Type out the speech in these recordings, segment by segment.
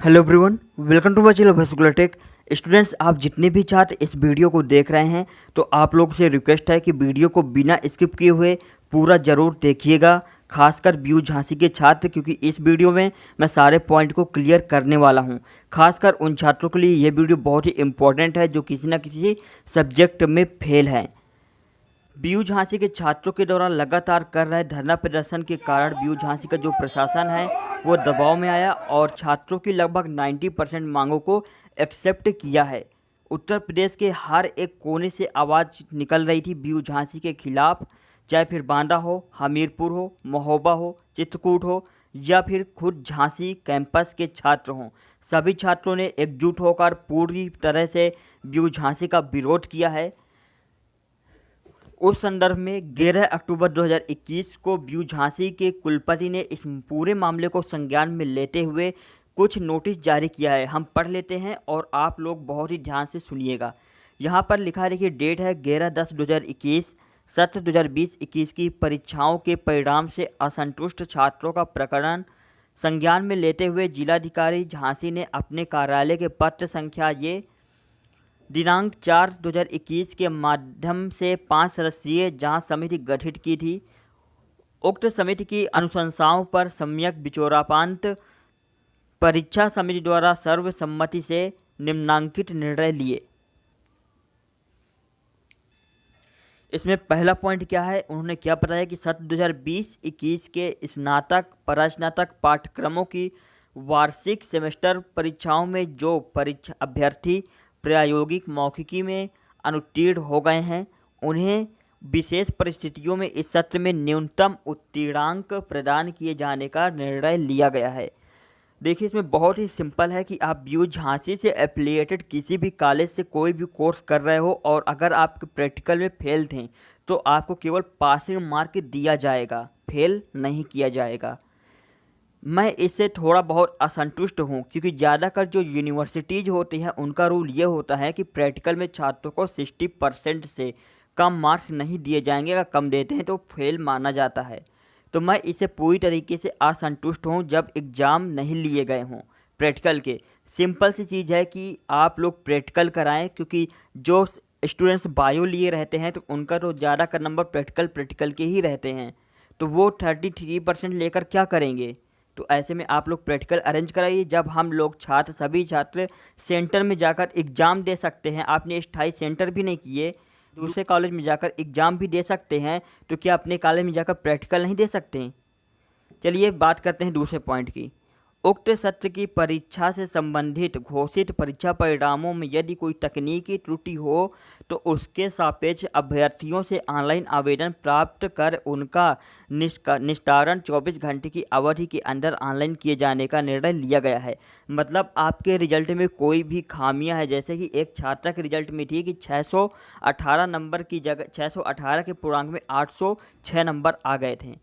Hello everyone, welcome to my channel भस्कुलर tech. Students, आप जितने भी छात्र इस वीडियो को देख रहे हैं तो आप लोग से रिक्वेस्ट है कि वीडियो को बिना स्किप किए हुए पूरा ज़रूर देखिएगा, खासकर बीयू झांसी के छात्र, क्योंकि इस वीडियो में मैं सारे पॉइंट को क्लियर करने वाला हूं। खासकर उन छात्रों के लिए ये वीडियो बहुत ही इंपॉर्टेंट है जो किसी न किसी सब्जेक्ट में फेल हैं। बीयू झांसी के छात्रों के दौरान लगातार कर रहे धरना प्रदर्शन के कारण बीयू झांसी का जो प्रशासन है वो दबाव में आया और छात्रों की लगभग 90% मांगों को एक्सेप्ट किया है। उत्तर प्रदेश के हर एक कोने से आवाज़ निकल रही थी बीयू झांसी के खिलाफ, चाहे फिर बांदा हो, हमीरपुर हो, महोबा हो, चित्रकूट हो या फिर खुद झांसी कैंपस के छात्र हों। सभी छात्रों ने एकजुट होकर पूरी तरह से बीयू झांसी का विरोध किया है। उस संदर्भ में 11 अक्टूबर 2021 को बीयू झांसी के कुलपति ने इस पूरे मामले को संज्ञान में लेते हुए कुछ नोटिस जारी किया है। हम पढ़ लेते हैं और आप लोग बहुत ही ध्यान से सुनिएगा। यहाँ पर लिखा है, देखिए, डेट है 11/10/2021। सत्र 2020-21 की परीक्षाओं के परिणाम से असंतुष्ट छात्रों का प्रकरण संज्ञान में लेते हुए जिलाधिकारी झांसी ने अपने कार्यालय के पत्र संख्या ये दिनांक 4/2021 के माध्यम से 5 सदस्यीय जांच समिति गठित की थी। उक्त समिति की अनुशंसाओं पर सम्यक विचारोपरांत परीक्षा समिति द्वारा सर्वसम्मति से निम्नांकित निर्णय लिए। इसमें पहला पॉइंट क्या है, उन्होंने क्या बताया कि सत्र 2020-21 के स्नातक परास्नातक पाठ्यक्रमों की वार्षिक सेमेस्टर परीक्षाओं में जो परीक्षा अभ्यर्थी प्रायोगिक मौखिकी में अनुत्तीर्ण हो गए हैं उन्हें विशेष परिस्थितियों में इस सत्र में न्यूनतम उत्तीर्णांक प्रदान किए जाने का निर्णय लिया गया है। देखिए, इसमें बहुत ही सिंपल है कि आप बीयू झांसी से एफिलिएटेड किसी भी कॉलेज से कोई भी कोर्स कर रहे हो और अगर आप प्रैक्टिकल में फेल थे तो आपको केवल पासिंग मार्क दिया जाएगा, फेल नहीं किया जाएगा। मैं इससे थोड़ा बहुत असंतुष्ट हूँ क्योंकि ज़्यादातर जो यूनिवर्सिटीज़ होती हैं उनका रूल ये होता है कि प्रैक्टिकल में छात्रों को 60% से कम मार्क्स नहीं दिए जाएंगे। अगर कम देते हैं तो फेल माना जाता है। तो मैं इससे पूरी तरीके से असंतुष्ट हूँ जब एग्ज़ाम नहीं लिए गए हों प्रैक्टिकल के। सिंपल सी चीज़ है कि आप लोग प्रैक्टिकल कराएं, क्योंकि जो स्टूडेंट्स बायो लिए रहते हैं तो उनका तो ज़्यादातर नंबर प्रैक्टिकल के ही रहते हैं, तो वो 33% लेकर क्या करेंगे। तो ऐसे में आप लोग प्रैक्टिकल अरेंज कराइए, जब हम लोग सभी छात्र सेंटर में जाकर एग्ज़ाम दे सकते हैं। आपने स्थायी सेंटर भी नहीं किए, दूसरे कॉलेज में जाकर एग्ज़ाम भी दे सकते हैं, तो क्या अपने कॉलेज में जाकर प्रैक्टिकल नहीं दे सकते हैं। चलिए बात करते हैं दूसरे पॉइंट की। उक्त सत्र की परीक्षा से संबंधित घोषित परीक्षा परिणामों में यदि कोई तकनीकी त्रुटि हो तो उसके सापेक्ष अभ्यर्थियों से ऑनलाइन आवेदन प्राप्त कर उनका निस्तारण 24 घंटे की अवधि के अंदर ऑनलाइन किए जाने का निर्णय लिया गया है। मतलब आपके रिजल्ट में कोई भी खामियां है, जैसे कि एक छात्र के रिजल्ट में थी कि 618 नंबर की जगह 618 के पूर्णांक में 806 नंबर आ गए थे।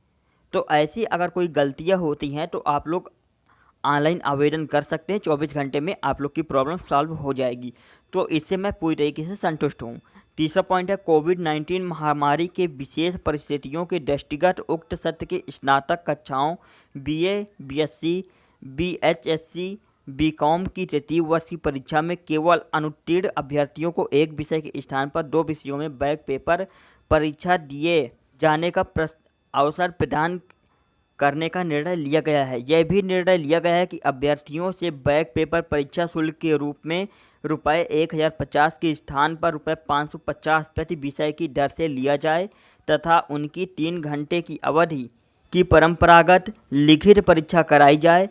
तो ऐसी अगर कोई गलतियां होती हैं तो आप लोग ऑनलाइन आवेदन कर सकते हैं, 24 घंटे में आप लोग की प्रॉब्लम सॉल्व हो जाएगी। तो इससे मैं पूरी तरीके से संतुष्ट हूँ। तीसरा पॉइंट है, कोविड-19 महामारी के विशेष परिस्थितियों के दृष्टिगत उक्त सत्र के स्नातक कक्षाओं बीए, बीएससी, बीएचएससी, बीकॉम की तृतीय वर्ष की परीक्षा में केवल अनुत्तीर्ण अभ्यर्थियों को एक विषय के स्थान पर 2 विषयों में बैक पेपर परीक्षा दिए जाने का अवसर प्रदान करने का निर्णय लिया गया है। यह भी निर्णय लिया गया है कि अभ्यर्थियों से बैक पेपर परीक्षा शुल्क के रूप में रुपये 1050 के स्थान पर रुपये 550 प्रति विषय की दर से लिया जाए तथा उनकी 3 घंटे की अवधि की परंपरागत लिखित परीक्षा कराई जाए।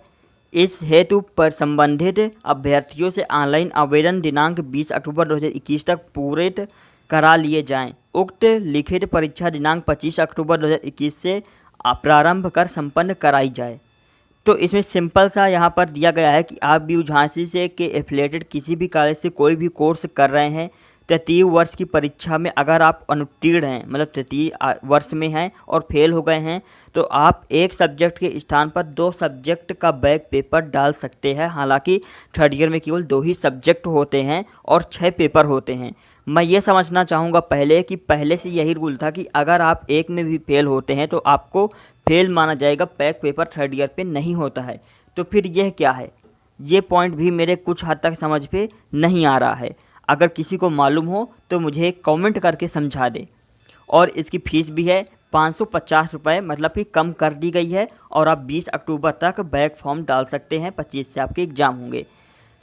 इस हेतु पर संबंधित अभ्यर्थियों से ऑनलाइन आवेदन दिनांक 20 अक्टूबर 2021 तक पूरित करा लिए जाएं। उक्त लिखित परीक्षा दिनांक 25 अक्टूबर 2021 से प्रारंभ कर संपन्न कराई जाए। तो इसमें सिंपल सा यहाँ पर दिया गया है कि आप बीयू झांसी से के एफिलिएटेड किसी भी कॉलेज से कोई भी कोर्स कर रहे हैं, तृतीय वर्ष की परीक्षा में अगर आप अनुत्तीर्ण हैं, मतलब तृतीय वर्ष में हैं और फेल हो गए हैं, तो आप एक सब्जेक्ट के स्थान पर 2 सब्जेक्ट का बैक पेपर डाल सकते हैं। हालांकि थर्ड ईयर में केवल 2 ही सब्जेक्ट होते हैं और 6 पेपर होते हैं। मैं ये समझना चाहूँगा पहले से यही रूल था कि अगर आप एक में भी फेल होते हैं तो आपको फेल माना जाएगा, बैक पेपर थर्ड ईयर पे नहीं होता है। तो फिर यह क्या है, ये पॉइंट भी मेरे कुछ हद तक समझ पे नहीं आ रहा है। अगर किसी को मालूम हो तो मुझे कमेंट करके समझा दे। और इसकी फ़ीस भी है 550 रुपये, मतलब कि कम कर दी गई है। और आप 20 अक्टूबर तक बैक फॉर्म डाल सकते हैं, 25 से आपके एग्ज़ाम होंगे।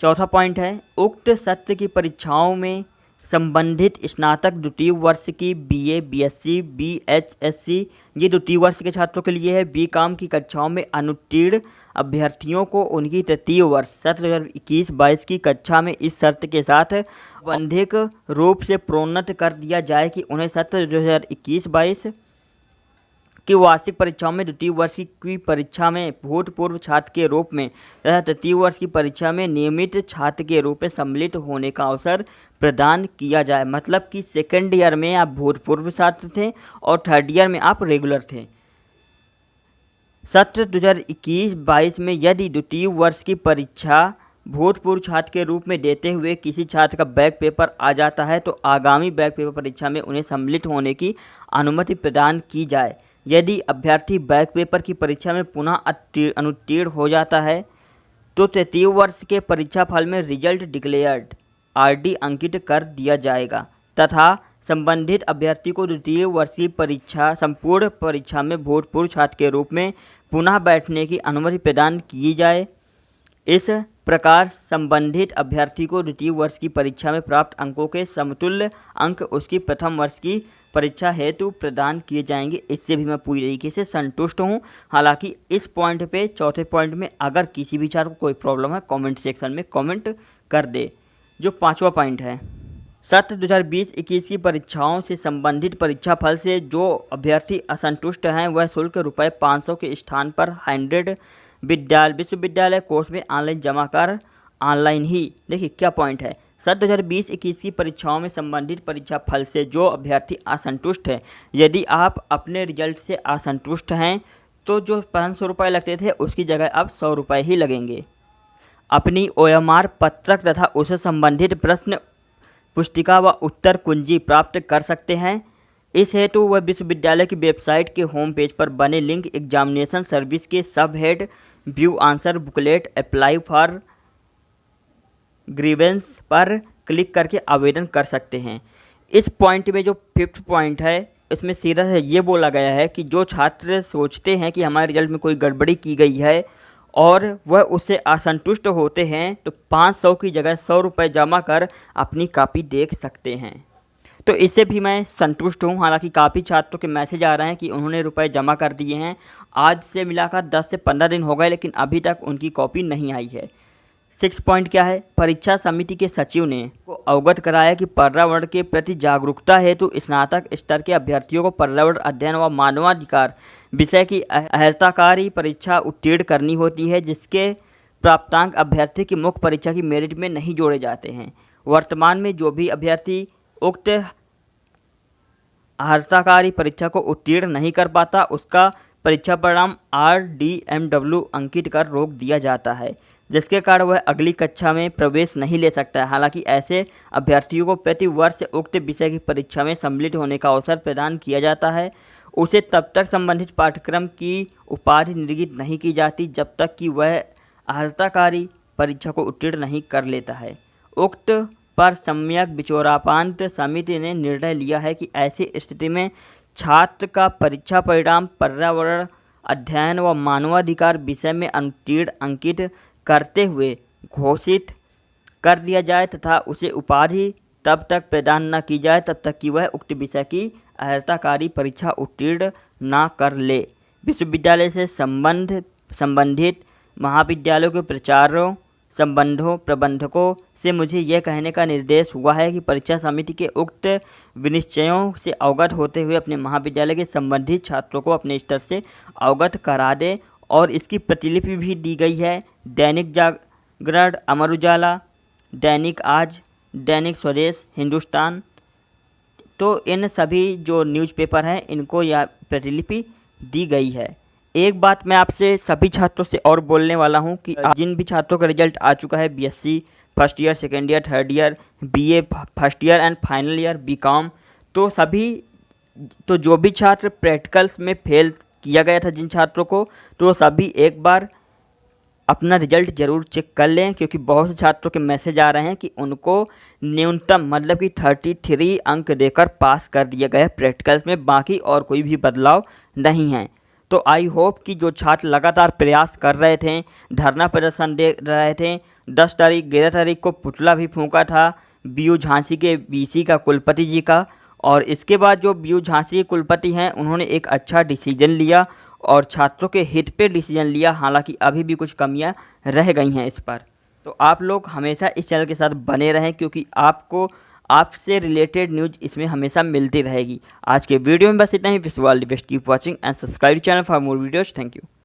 चौथा पॉइंट है, उक्त सत्र की परीक्षाओं में संबंधित स्नातक द्वितीय वर्ष की बीए, बीएससी, बीएचएससी, ये द्वितीय वर्ष के छात्रों के लिए है, बीकॉम की कक्षाओं में अनुत्तीर्ण अभ्यर्थियों को उनकी तृतीय वर्ष सत्र 2021-22 की कक्षा में इस शर्त के साथ वैधानिक रूप से प्रोन्नत कर दिया जाए कि उन्हें सत्र 2021-22 की वार्षिक परीक्षाओं में द्वितीय वर्ष की परीक्षा में भूतपूर्व छात्र के रूप में तथा तृतीय वर्ष की परीक्षा में नियमित छात्र के रूप में सम्मिलित होने का अवसर प्रदान किया जाए। मतलब कि सेकेंड ईयर में आप भूतपूर्व छात्र थे और थर्ड ईयर में आप रेगुलर थे। सत्र 2021-22 में यदि द्वितीय वर्ष की परीक्षा भूतपूर्व छात्र के रूप में देते हुए किसी छात्र का बैक पेपर आ जाता है तो आगामी बैक पेपर परीक्षा में उन्हें सम्मिलित होने की अनुमति प्रदान की जाए। यदि अभ्यर्थी बैक पेपर की परीक्षा में पुनः अनुत्तीर्ण हो जाता है तो तृतीय वर्ष के परीक्षा फल में रिजल्ट डिक्लेयर्ड आरडी अंकित कर दिया जाएगा तथा संबंधित अभ्यर्थी को द्वितीय वर्ष की परीक्षा संपूर्ण परीक्षा में भूतपूर्व छात्र के रूप में पुनः बैठने की अनुमति प्रदान की जाए। इस प्रकार संबंधित अभ्यर्थी को द्वितीय वर्ष की परीक्षा में प्राप्त अंकों के समतुल्य अंक उसकी प्रथम वर्ष की परीक्षा हेतु प्रदान किए जाएंगे। इससे भी मैं पूरी तरीके से संतुष्ट हूं। हालांकि इस पॉइंट पे, चौथे पॉइंट में अगर किसी भी छात्र को कोई प्रॉब्लम है कमेंट सेक्शन में कमेंट कर दे। जो पांचवा पॉइंट है, सत्र 2020-21 की परीक्षाओं से संबंधित परीक्षा फल से जो अभ्यर्थी असंतुष्ट हैं वह शुल्क ₹500 के स्थान पर 100 विश्वविद्यालय कोर्स में ऑनलाइन जमा कर ऑनलाइन ही, देखिए क्या पॉइंट है, सत्र 2020-21 की परीक्षाओं में संबंधित परीक्षा फल से जो अभ्यर्थी असंतुष्ट है, यदि आप अपने रिजल्ट से असंतुष्ट हैं तो जो 500 रुपये लगते थे उसकी जगह अब 100 रुपये ही लगेंगे। अपनी OMR पत्रक तथा उससे संबंधित प्रश्न पुस्तिका व उत्तर कुंजी प्राप्त कर सकते हैं। इस हेतु वह विश्वविद्यालय की वेबसाइट के होम पेज पर बने लिंक एग्जामिनेशन सर्विस के सब head view answer booklet apply for grievance पर क्लिक करके आवेदन कर सकते हैं। इस पॉइंट में जो फिफ्थ पॉइंट है इसमें सीधा से ये बोला गया है कि जो छात्र सोचते हैं कि हमारे रिजल्ट में कोई गड़बड़ी की गई है और वह उससे असंतुष्ट होते हैं तो 500 की जगह 100 रुपये जमा कर अपनी कॉपी देख सकते हैं। तो इससे भी मैं संतुष्ट हूँ। हालांकि काफ़ी छात्रों के मैसेज आ रहे हैं कि उन्होंने रुपए जमा कर दिए हैं, आज से मिलाकर 10 से 15 दिन हो गए लेकिन अभी तक उनकी कॉपी नहीं आई है। 6 पॉइंट क्या है, परीक्षा समिति के सचिव ने को अवगत कराया कि पर्यावरण के प्रति जागरूकता हेतु स्नातक स्तर के अभ्यर्थियों को पर्यावरण अध्ययन व मानवाधिकार विषय की अर्हताकारी परीक्षा उत्तीर्ण करनी होती है, जिसके प्राप्तांक अभ्यर्थी की मुख्य परीक्षा की मेरिट में नहीं जोड़े जाते हैं। वर्तमान में जो भी अभ्यर्थी उक्त अर्हताकारी परीक्षा को उत्तीर्ण नहीं कर पाता उसका परीक्षा परिणाम RDMW अंकित कर रोक दिया जाता है, जिसके कारण वह अगली कक्षा में प्रवेश नहीं ले सकता है। हालांकि ऐसे अभ्यर्थियों को प्रति वर्ष उक्त विषय की परीक्षा में सम्मिलित होने का अवसर प्रदान किया जाता है। उसे तब तक संबंधित पाठ्यक्रम की उपाधि निर्गत नहीं की जाती जब तक कि वह अर्हताकारी परीक्षा को उत्तीर्ण नहीं कर लेता है। उक्त पर सम्यक विचारोपरांत समिति ने निर्णय लिया है कि ऐसी स्थिति में छात्र का परीक्षा परिणाम पर्यावरण अध्ययन व मानवाधिकार विषय में अनुत्तीर्ण अंकित करते हुए घोषित कर दिया जाए तथा उसे उपाधि तब तक प्रदान न की जाए तब तक कि वह उक्त विषय की अर्हताकारी परीक्षा उत्तीर्ण न कर ले। विश्वविद्यालय से संबंधित महाविद्यालयों के प्राचार्यों प्रबंधकों से मुझे यह कहने का निर्देश हुआ है कि परीक्षा समिति के उक्त विनिश्चयों से अवगत होते हुए अपने महाविद्यालय के संबंधित छात्रों को अपने स्तर से अवगत करा दे। और इसकी प्रतिलिपि भी दी गई है दैनिक जागरण, अमर उजाला, दैनिक आज, दैनिक स्वदेश, हिंदुस्तान। तो इन सभी जो न्यूज़पेपर हैं इनको यह प्रतिलिपि दी गई है। एक बात मैं आपसे सभी छात्रों से और बोलने वाला हूं कि जिन भी छात्रों का रिजल्ट आ चुका है BSc first year, second year, third year, BA first year and final year, BCom, तो जो भी छात्र प्रैक्टिकल्स में फेल किया गया था जिन छात्रों को, तो सभी एक बार अपना रिजल्ट ज़रूर चेक कर लें, क्योंकि बहुत से छात्रों के मैसेज आ रहे हैं कि उनको न्यूनतम मतलब कि 33 अंक देकर पास कर दिया गया प्रैक्टिकल्स में, बाकी और कोई भी बदलाव नहीं है। तो आई होप कि जो छात्र लगातार प्रयास कर रहे थे, धरना प्रदर्शन दे रहे थे, 10 तारीख 11 तारीख को पुतला भी फूंका था बीयू झांसी के बीसी का कुलपति जी का, और इसके बाद जो बीयू झांसी के कुलपति हैं उन्होंने एक अच्छा डिसीजन लिया और छात्रों के हित पे डिसीजन लिया। हालांकि अभी भी कुछ कमियां रह गई हैं इस पर। तो आप लोग हमेशा इस चैनल के साथ बने रहें, क्योंकि आपको आपसे रिलेटेड न्यूज़ इसमें हमेशा मिलती रहेगी। आज के वीडियो में बस इतना ही। Wish you all the best, keep watching and subscribe channel for more videos. Thank you.